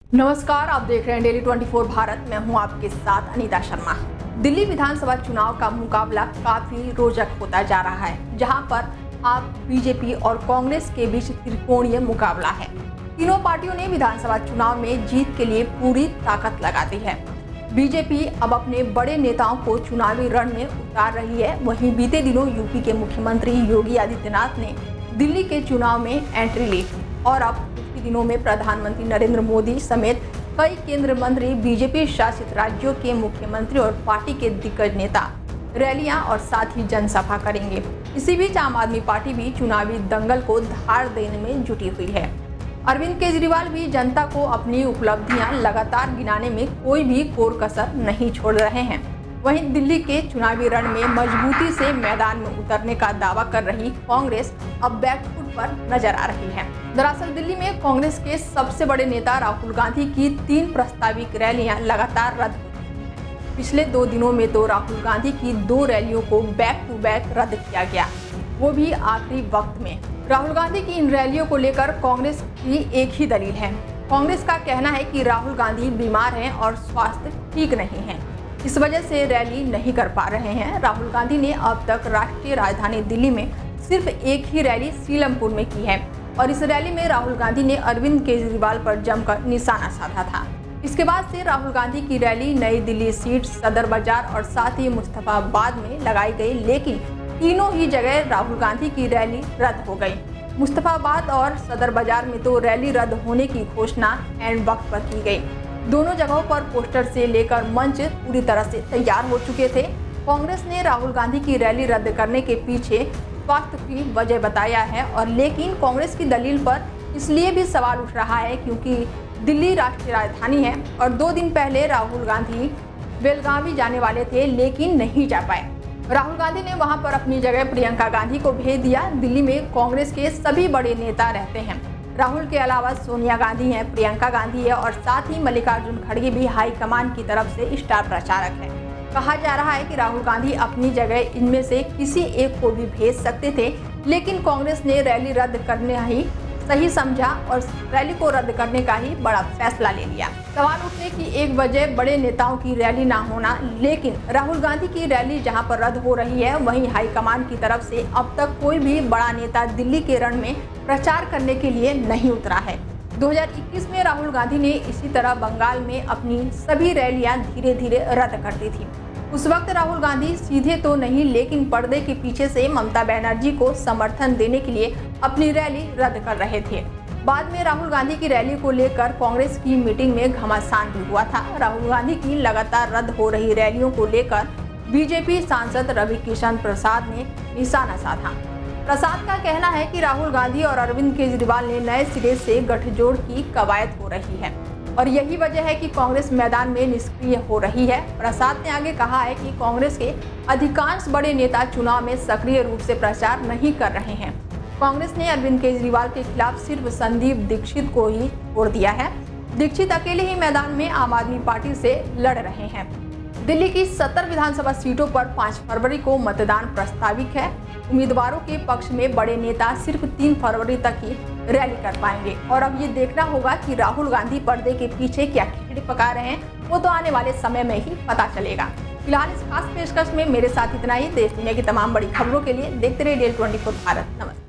नमस्कार, आप देख रहे हैं डेली 24 भारत। मैं हूं आपके साथ अनीता शर्मा। दिल्ली विधानसभा चुनाव का मुकाबला काफी रोचक होता जा रहा है, जहां पर आप बीजेपी और कांग्रेस के बीच त्रिकोणीय मुकाबला है। तीनों पार्टियों ने विधानसभा चुनाव में जीत के लिए पूरी ताकत लगा दी है। बीजेपी अब अपने बड़े नेताओं को चुनावी रण में उतार रही है। वहीं बीते दिनों यूपी के मुख्यमंत्री योगी आदित्यनाथ ने दिल्ली के चुनाव में एंट्री ली और अब दिनों में प्रधानमंत्री नरेंद्र मोदी समेत कई केंद्रीय मंत्री, बीजेपी शासित राज्यों के मुख्यमंत्री और पार्टी के दिग्गज नेता रैलियां और साथ ही जनसभा करेंगे। इसी बीच आम आदमी पार्टी भी चुनावी दंगल को धार देने में जुटी हुई है। अरविंद केजरीवाल भी जनता को अपनी उपलब्धियां लगातार गिनाने में कोई भी कोर कसर नहीं छोड़ रहे हैं। वहीं दिल्ली के चुनावी रण में मजबूती से मैदान में उतरने का दावा कर रही कांग्रेस अब बैकफुट पर नजर आ रही है। दरअसल दिल्ली में कांग्रेस के सबसे बड़े नेता राहुल गांधी की 3 प्रस्तावित रैलियां लगातार रद्द हो चुकी हैं। पिछले 2 दिनों में तो राहुल गांधी की 2 रैलियों को बैक टू बैक रद्द किया गया, वो भी आखिरी वक्त में। राहुल गांधी की इन रैलियों को लेकर कांग्रेस की एक ही दलील है। कांग्रेस का कहना है कि राहुल गांधी बीमार हैं और स्वास्थ्य ठीक नहीं है, इस वजह से रैली नहीं कर पा रहे हैं। राहुल गांधी ने अब तक राष्ट्रीय राजधानी दिल्ली में सिर्फ एक ही रैली सीलमपुर में की है और इस रैली में राहुल गांधी ने अरविंद केजरीवाल पर जमकर निशाना साधा था। इसके बाद से राहुल गांधी की रैली नई दिल्ली सीट, सदर बाजार और साथ ही मुस्तफाबाद में लगाई गई, लेकिन तीनों ही जगह राहुल गांधी की रैली रद्द हो गई। मुस्तफाबाद और सदर बाजार में तो रैली रद्द होने की घोषणा एंड वक्त पर की गई। दोनों जगहों पर पोस्टर से लेकर मंच पूरी तरह से तैयार हो चुके थे। कांग्रेस ने राहुल गांधी की रैली रद्द करने के पीछे स्वास्थ्य की वजह बताया है, और लेकिन कांग्रेस की दलील पर इसलिए भी सवाल उठ रहा है क्योंकि दिल्ली राष्ट्रीय राजधानी है और 2 दिन पहले राहुल गांधी बेलगावी जाने वाले थे लेकिन नहीं जा पाए। राहुल गांधी ने वहां पर अपनी जगह प्रियंका गांधी को भेज दिया। दिल्ली में कांग्रेस के सभी बड़े नेता रहते हैं। राहुल के अलावा सोनिया गांधी हैं, प्रियंका गांधी है और साथ ही मल्लिकार्जुन खड़गे भी हाईकमान की तरफ से स्टार प्रचारक हैं। कहा जा रहा है कि राहुल गांधी अपनी जगह इनमें से किसी एक को भी भेज सकते थे, लेकिन कांग्रेस ने रैली रद्द करना ही सही समझा और रैली को रद्द करने का ही बड़ा फैसला ले लिया। सवाल उठने की एक वजह बड़े नेताओं की रैली ना होना, लेकिन राहुल गांधी की रैली जहां पर रद्द हो रही है वहीं हाईकमान की तरफ से अब तक कोई भी बड़ा नेता दिल्ली के रण में प्रचार करने के लिए नहीं उतरा है। 2021 में राहुल गांधी ने इसी तरह बंगाल में अपनी सभी रैलियां धीरे धीरे रद्द कर दी थी। उस वक्त राहुल गांधी सीधे तो नहीं, लेकिन पर्दे के पीछे से ममता बनर्जी को समर्थन देने के लिए अपनी रैली रद्द कर रहे थे। बाद में राहुल गांधी की रैली को लेकर कांग्रेस की मीटिंग में घमासान भी हुआ था। राहुल गांधी की लगातार रद्द हो रही रैलियों को लेकर बीजेपी सांसद रविकिशन प्रसाद ने निशाना साधा। प्रसाद का कहना है कि राहुल गांधी और अरविंद केजरीवाल ने नए सिरे से गठजोड़ की कवायद हो रही है और यही वजह है कि कांग्रेस मैदान में निष्क्रिय हो रही है। प्रसाद ने आगे कहा है कि कांग्रेस के अधिकांश बड़े नेता चुनाव में सक्रिय रूप से प्रचार नहीं कर रहे हैं। कांग्रेस ने अरविंद केजरीवाल के खिलाफ सिर्फ संदीप दीक्षित को ही छोड़ दिया है। दीक्षित अकेले ही मैदान में आम आदमी पार्टी से लड़ रहे हैं। दिल्ली की 70 विधानसभा सीटों पर 5 फरवरी को मतदान प्रस्तावित है। उम्मीदवारों के पक्ष में बड़े नेता सिर्फ 3 फरवरी तक ही रैली कर पाएंगे और अब ये देखना होगा कि राहुल गांधी पर्दे के पीछे क्या खिचड़ी पका रहे हैं, वो तो आने वाले समय में ही पता चलेगा। फिलहाल इस खास पेशकश में मेरे साथ इतना ही। देश दुनिया की तमाम बड़ी खबरों के लिए देखते रहिए डेली 24 भारत। नमस्कार।